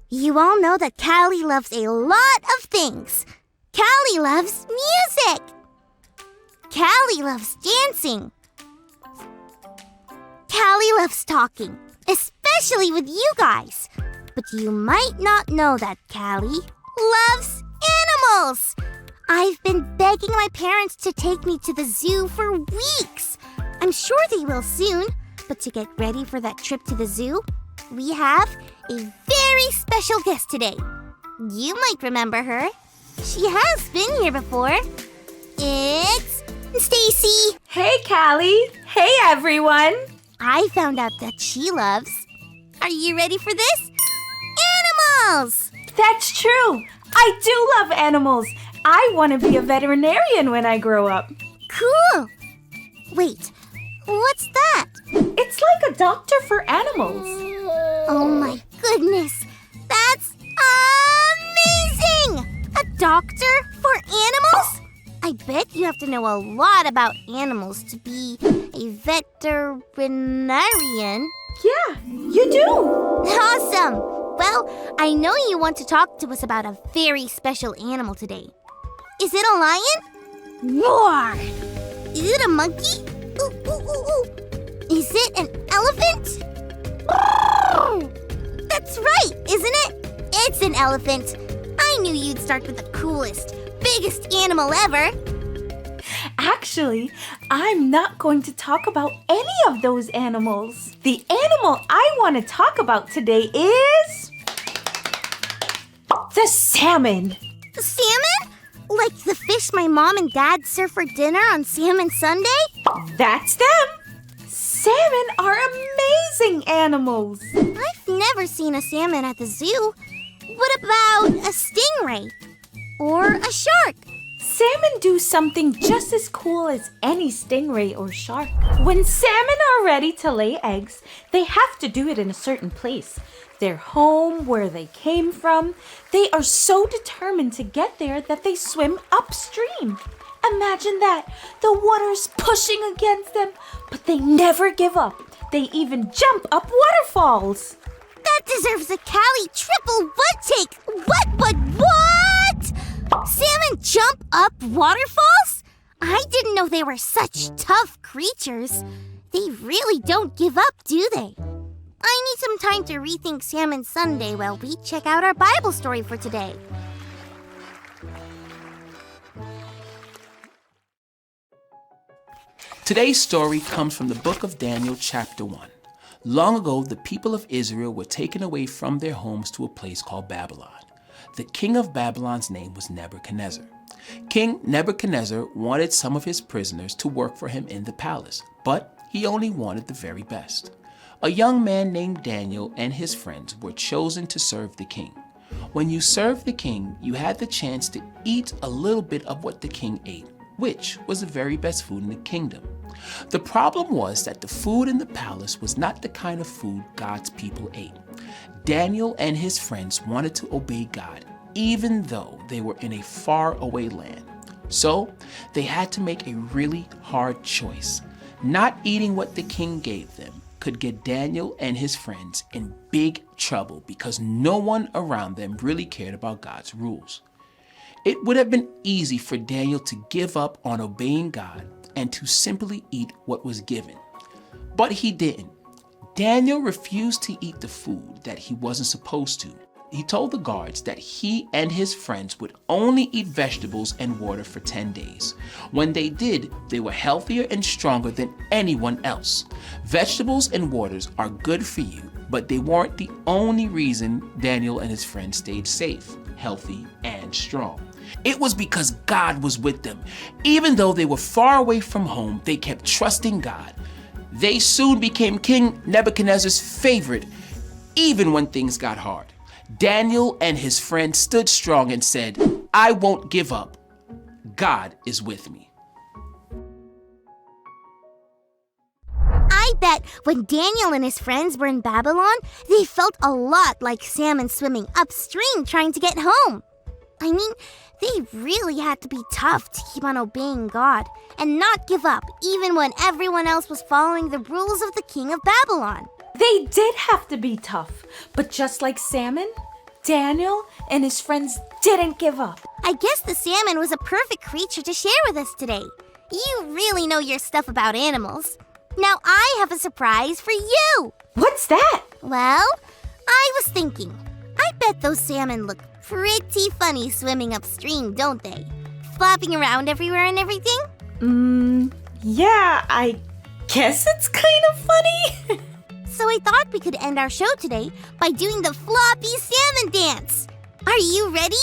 You all know that Calli loves a lot of things. Calli loves music. Calli loves dancing. Calli loves talking, especially with you guys. But you might not know that Calli loves animals. I've been begging my parents to take me to the zoo for weeks. I'm sure they will soon. But to get ready for that trip to the zoo, we have a very special guest today. You might remember her. She has been here before. It's Stacy. Hey, Calli. Hey, everyone. I found out that she loves... Are you ready for this? Animals! That's true. I do love animals. I want to be a veterinarian when I grow up. Cool. Wait, what's that? It's like a doctor for animals. Oh my goodness. That's amazing! A doctor for animals? I bet you have to know a lot about animals to be a veterinarian. Yeah, you do. Awesome! Well, I know you want to talk to us about a very special animal today. Is it a lion? Roar! Is it a monkey? Ooh, ooh, ooh, ooh. Is it an elephant? That's right, isn't it? It's an elephant. I knew you'd start with the coolest, biggest animal ever. Actually, I'm not going to talk about any of those animals. The animal I want to talk about today is... the salmon. The salmon? Like the fish my mom and dad serve for dinner on Salmon Sunday? That's them. Salmon are amazing animals. I've never seen a salmon at the zoo. What about a stingray? Or a shark? Salmon do something just as cool as any stingray or shark. When salmon are ready to lay eggs, they have to do it in a certain place. Their home, where they came from. They are so determined to get there that they swim upstream. Imagine that. The water's pushing against them, but they never give up. They even jump up waterfalls. That deserves a Calli triple butt take. What? Salmon jump up waterfalls? I didn't know they were such tough creatures. They really don't give up, do they? I need some time to rethink Salmon Sunday while we check out our Bible story for today. Today's story comes from the book of Daniel, chapter 1. Long ago, the people of Israel were taken away from their homes to a place called Babylon. The king of Babylon's name was Nebuchadnezzar. King Nebuchadnezzar wanted some of his prisoners to work for him in the palace, but he only wanted the very best. A young man named Daniel and his friends were chosen to serve the king. When you served the king, you had the chance to eat a little bit of what the king ate, which was the very best food in the kingdom. The problem was that the food in the palace was not the kind of food God's people ate. Daniel and his friends wanted to obey God, even though they were in a faraway land. So they had to make a really hard choice. Not eating what the king gave them could get Daniel and his friends in big trouble because no one around them really cared about God's rules. It would have been easy for Daniel to give up on obeying God and to simply eat what was given. But he didn't. Daniel refused to eat the food that he wasn't supposed to. He told the guards that he and his friends would only eat vegetables and water for 10 days. When they did, they were healthier and stronger than anyone else. Vegetables and waters are good for you, but they weren't the only reason Daniel and his friends stayed safe, healthy, and strong. It was because God was with them. Even though they were far away from home, they kept trusting God. They soon became King Nebuchadnezzar's favorite, even when things got hard. Daniel and his friends stood strong and said, "I won't give up. God is with me." I bet when Daniel and his friends were in Babylon, they felt a lot like salmon swimming upstream trying to get home. I mean, they really had to be tough to keep on obeying God and not give up even when everyone else was following the rules of the king of Babylon. They did have to be tough, but just like salmon, Daniel and his friends didn't give up. I guess the salmon was a perfect creature to share with us today. You really know your stuff about animals. Now I have a surprise for you. What's that? Well, I was thinking, I bet those salmon look pretty funny swimming upstream, don't they? Flopping around everywhere and everything? Yeah, I guess it's kind of funny. So I thought we could end our show today by doing the floppy salmon dance. Are you ready?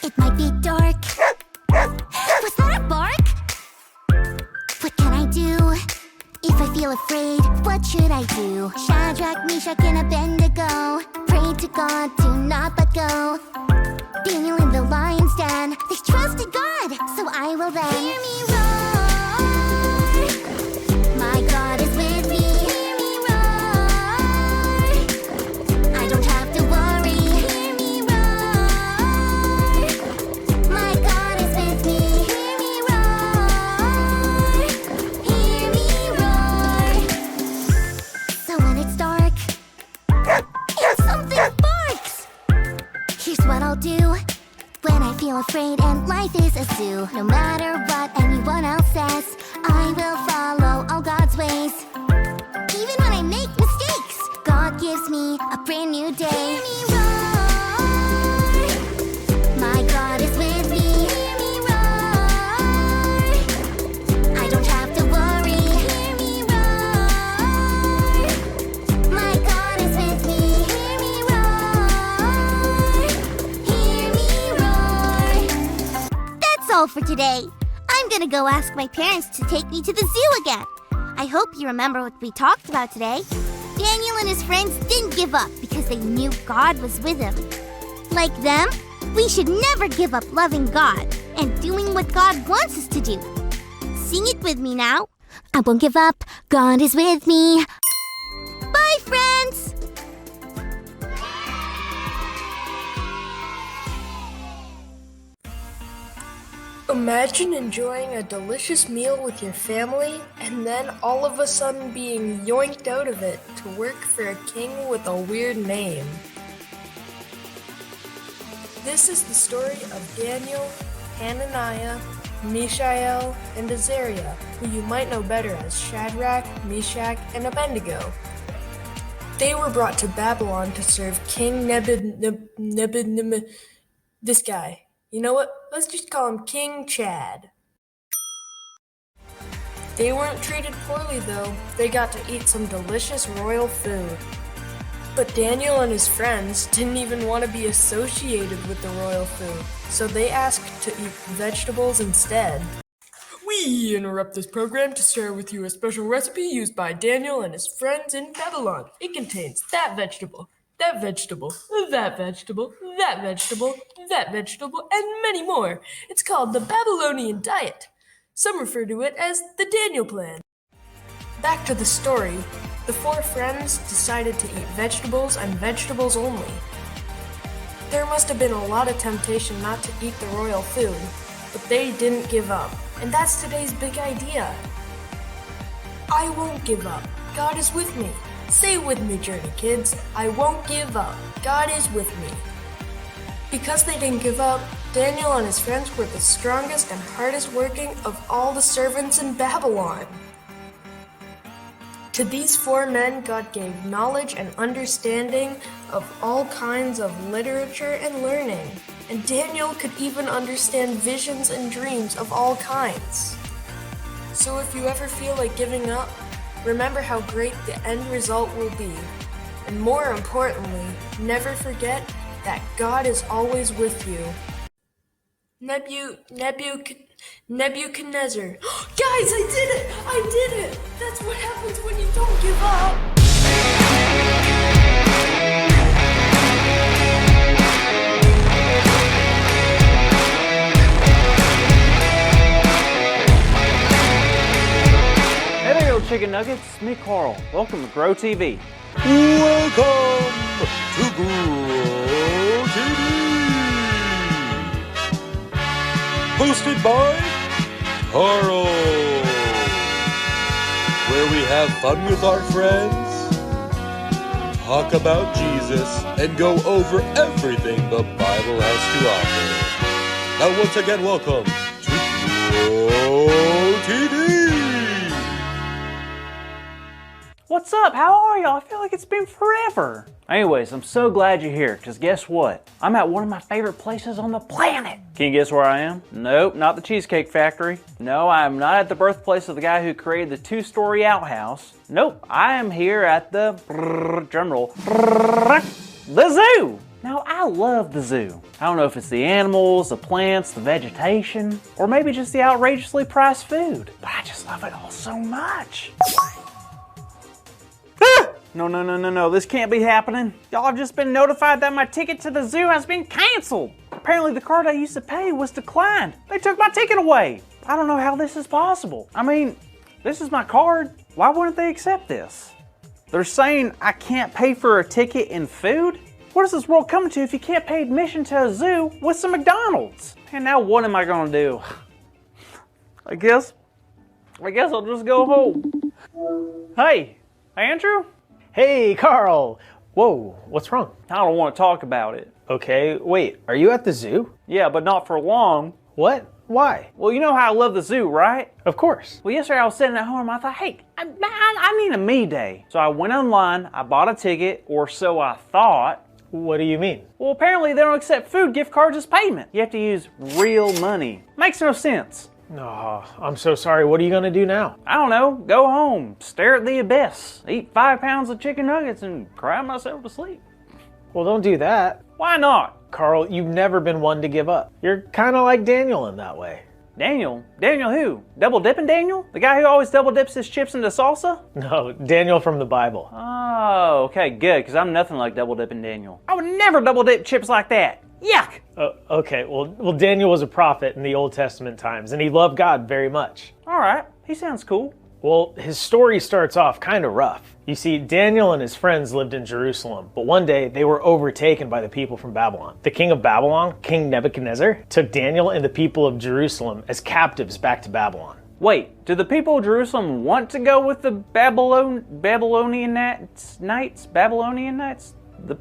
It might be dark. Was that a bark? What can I do? If I feel afraid, what should I do? Shadrach, Meshach, and Abednego prayed to God to not let go. Daniel in the lion's den, they trusted God, so I will then hear me roar. My God is with me. Hear me roar. I don't have to worry. Hear me roar. My God is with me. Hear me roar. Hear me roar. So when it's dark and something barks, here's what I'll do. When I feel afraid and life is a zoo, no matter what anyone else says, I will follow all God's ways. Even when I make mistakes, God gives me a brand new day. Hear me roar. My God is with me. Hear me roar. I don't have to worry. Hear me roar. My God is with me. Hear me roar. Hear me roar. That's all for today. I'm gonna go ask my parents to take me to the zoo again. I hope you remember what we talked about today. Daniel and his friends didn't give up because they knew God was with him. Like them, we should never give up loving God and doing what God wants us to do. Sing it with me now. I won't give up. God is with me. Bye, friends! Imagine enjoying a delicious meal with your family and then all of a sudden being yoinked out of it to work for a king with a weird name. This is the story of Daniel, Hananiah, Mishael, and Azariah, who you might know better as Shadrach, Meshach, and Abednego. They were brought to Babylon to serve King Nebuchadnezzar. This guy. You know what? Let's just call him King Chad. They weren't treated poorly though. They got to eat some delicious royal food. But Daniel and his friends didn't even want to be associated with the royal food, so they asked to eat vegetables instead. We interrupt this program to share with you a special recipe used by Daniel and his friends in Babylon. It contains that vegetable, that vegetable, that vegetable, that vegetable, that vegetable, and many more. It's called the Babylonian diet. Some refer to it as the Daniel plan. Back to the story. The four friends decided to eat vegetables and vegetables only. There must have been a lot of temptation not to eat the royal food, but they didn't give up. And that's today's big idea. I won't give up. God is with me. Say it with me, Journey kids. I won't give up. God is with me. Because they didn't give up, Daniel and his friends were the strongest and hardest working of all the servants in Babylon. To these four men, God gave knowledge and understanding of all kinds of literature and learning. And Daniel could even understand visions and dreams of all kinds. So if you ever feel like giving up, remember how great the end result will be. And more importantly, never forget that God is always with you. Nebuchadnezzar. Guys, I did it! I did it! That's what happens when you don't give up! chicken nuggets? It's me, Carl. Welcome to Grow TV. Welcome to Grow TV. Hosted by Carl. Where we have fun with our friends, talk about Jesus, and go over everything the Bible has to offer. Now once again, welcome to Grow TV. What's up? How are y'all? I feel like it's been forever. Anyways, I'm so glad you're here, because guess what? I'm at one of my favorite places on the planet. Can you guess where I am? Nope, not the Cheesecake Factory. No, I am not at the birthplace of the guy who created the two-story outhouse. Nope, I am here at the, drumroll, the zoo. Now, I love the zoo. I don't know if it's the animals, the plants, the vegetation, or maybe just the outrageously priced food, but I just love it all so much. No, this can't be happening. Y'all have just been notified that my ticket to the zoo has been canceled. Apparently the card I used to pay was declined. They took my ticket away. I don't know how this is possible. I mean, this is my card. Why wouldn't they accept this? They're saying I can't pay for a ticket and food? What is this world coming to if you can't pay admission to a zoo with some McDonald's? And now what am I gonna do? I guess I'll just go home. Hey, Andrew? Hey, Carl! Whoa, what's wrong? I don't want to talk about it. Okay, wait, are you at the zoo? Yeah, but not for long. What? Why? Well, you know how I love the zoo, right? Of course. Well, yesterday I was sitting at home, I thought, hey, I need a me day. So I went online, I bought a ticket, or so I thought. What do you mean? Well, apparently they don't accept food gift cards as payment. You have to use real money. Makes no sense. Oh, I'm so sorry. What are you gonna do now? I don't know, go home, stare at the abyss, eat 5 pounds of chicken nuggets, and cry myself to sleep. Well, don't do that. Why not? Carl, you've never been one to give up. You're kind of like Daniel in that way. Daniel? Daniel who? Double dipping Daniel? The guy who always double dips his chips into salsa? No, Daniel from the Bible. Oh, okay, good, because I'm nothing like double dipping Daniel. I would never double dip chips like that. Yuck! Okay, well, Daniel was a prophet in the Old Testament times, and he loved God very much. All right, he sounds cool. Well, his story starts off kind of rough. You see, Daniel and his friends lived in Jerusalem, but one day they were overtaken by the people from Babylon. The king of Babylon, King Nebuchadnezzar, took Daniel and the people of Jerusalem as captives back to Babylon. Wait, do the people of Jerusalem want to go with the Babylonian Knights? The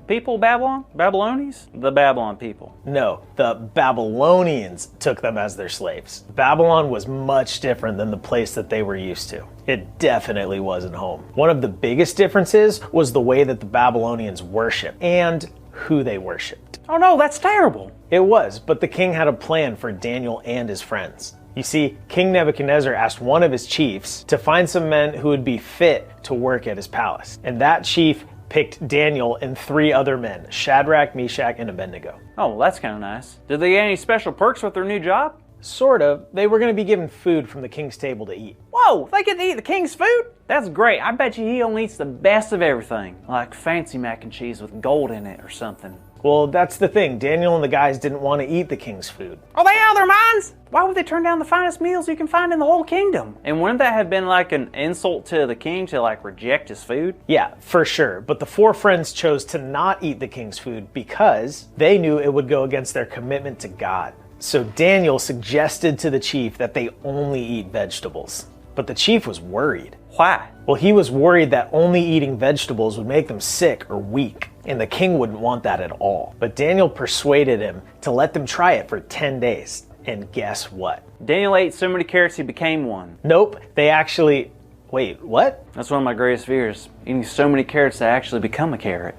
people Babylon? Babylonians? The Babylon people. No, the Babylonians took them as their slaves. Babylon was much different than the place that they were used to. It definitely wasn't home. One of the biggest differences was the way that the Babylonians worshiped and who they worshiped. Oh no, that's terrible. It was, but the king had a plan for Daniel and his friends. You see, King Nebuchadnezzar asked one of his chiefs to find some men who would be fit to work at his palace. And that chief picked Daniel and 3 other men, Shadrach, Meshach, and Abednego. Oh, well, that's kind of nice. Did they get any special perks with their new job? Sort of. They were going to be given food from the king's table to eat. Whoa, they get to eat the king's food? That's great. I bet you he only eats the best of everything, like fancy mac and cheese with gold in it or something. Well, that's the thing. Daniel and the guys didn't want to eat the king's food. Are they out of their minds? Why would they turn down the finest meals you can find in the whole kingdom? And wouldn't that have been like an insult to the king to like reject his food? Yeah, for sure. But the 4 friends chose to not eat the king's food because they knew it would go against their commitment to God. So Daniel suggested to the chief that they only eat vegetables. But the chief was worried. Why? Well, he was worried that only eating vegetables would make them sick or weak, and the king wouldn't want that at all. But Daniel persuaded him to let them try it for 10 days. And guess what? Daniel ate so many carrots he became one. Nope, they actually... Wait, what? That's one of my greatest fears. Eating so many carrots that I actually become a carrot.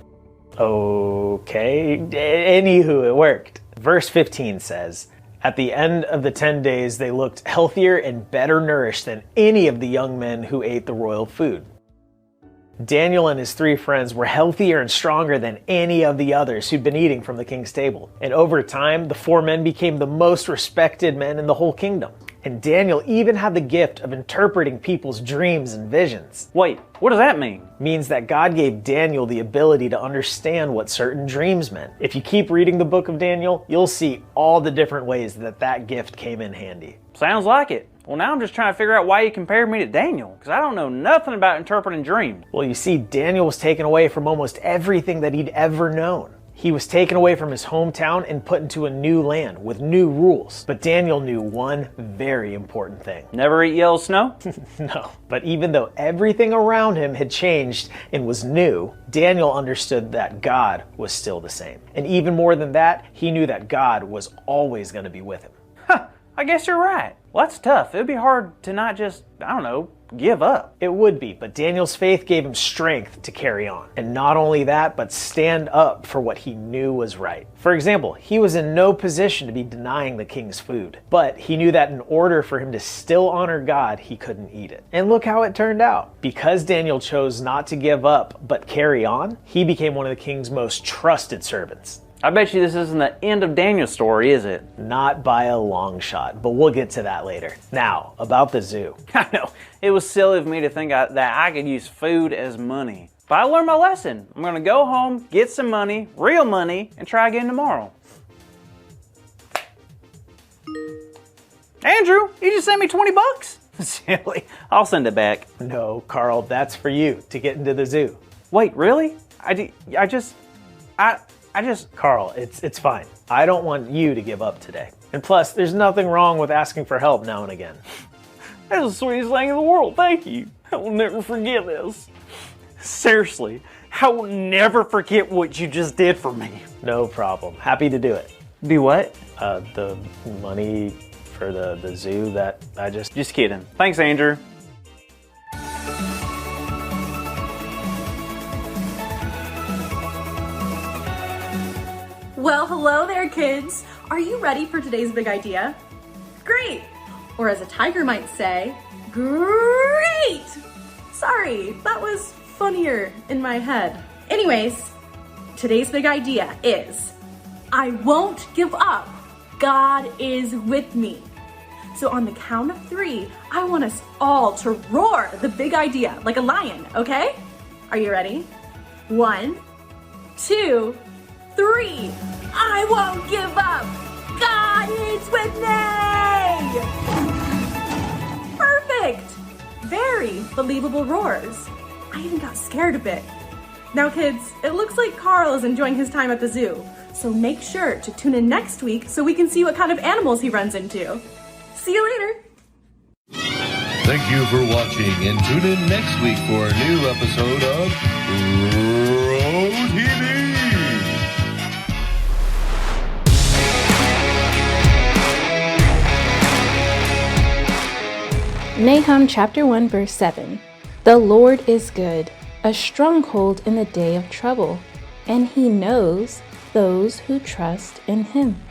Okay, anywho, it worked. Verse 15 says, "At the end of the 10 days, they looked healthier and better nourished than any of the young men who ate the royal food." Daniel and his 3 friends were healthier and stronger than any of the others who'd been eating from the king's table. And over time, the 4 men became the most respected men in the whole kingdom. And Daniel even had the gift of interpreting people's dreams and visions. Wait, what does that mean? Means that God gave Daniel the ability to understand what certain dreams meant. If you keep reading the book of Daniel, you'll see all the different ways that that gift came in handy. Sounds like it. Well, now I'm just trying to figure out why you compared me to Daniel, because I don't know nothing about interpreting dreams. Well, you see, Daniel was taken away from almost everything that he'd ever known. He was taken away from his hometown and put into a new land with new rules. But Daniel knew one very important thing. Never eat yellow snow? No. But even though everything around him had changed and was new, Daniel understood that God was still the same. And even more than that, he knew that God was always going to be with him. I guess you're right. Well, that's tough. It would be hard to not just, give up. It would be, but Daniel's faith gave him strength to carry on. And not only that, but stand up for what he knew was right. For example, he was in no position to be denying the king's food, but he knew that in order for him to still honor God, he couldn't eat it. And look how it turned out. Because Daniel chose not to give up, but carry on, he became one of the king's most trusted servants. I bet you this isn't the end of Daniel's story, is it? Not by a long shot, but we'll get to that later. Now, about the zoo. I know. It was silly of me to think that I could use food as money. But I learned my lesson. I'm going to go home, get some money, real money, and try again tomorrow. Andrew, you just sent me 20 bucks? Silly. I'll send it back. No, Carl, that's for you to get into the zoo. Wait, really? Carl, it's fine. I don't want you to give up today. And plus, there's nothing wrong with asking for help now and again. That's the sweetest thing in the world. Thank you. I will never forget this. Seriously, I will never forget what you just did for me. No problem. Happy to do it. Do what? The money for the zoo that I just... Just kidding. Thanks, Andrew. Well, hello there, kids. Are you ready for today's big idea? Great! Or as a tiger might say, great! Sorry, that was funnier in my head. Anyways, today's big idea is, I won't give up. God is with me. So on the count of 3, I want us all to roar the big idea like a lion, okay? Are you ready? 1, 2, 3. I won't give up. God is with me. Perfect. Very believable roars. I even got scared a bit. Now kids, it looks like Carl is enjoying his time at the zoo. So make sure to tune in next week so we can see what kind of animals he runs into. See you later. Thank you for watching, and tune in next week for a new episode of TV. Nahum chapter 1 verse 7. The Lord is good, a stronghold in the day of trouble, and he knows those who trust in him.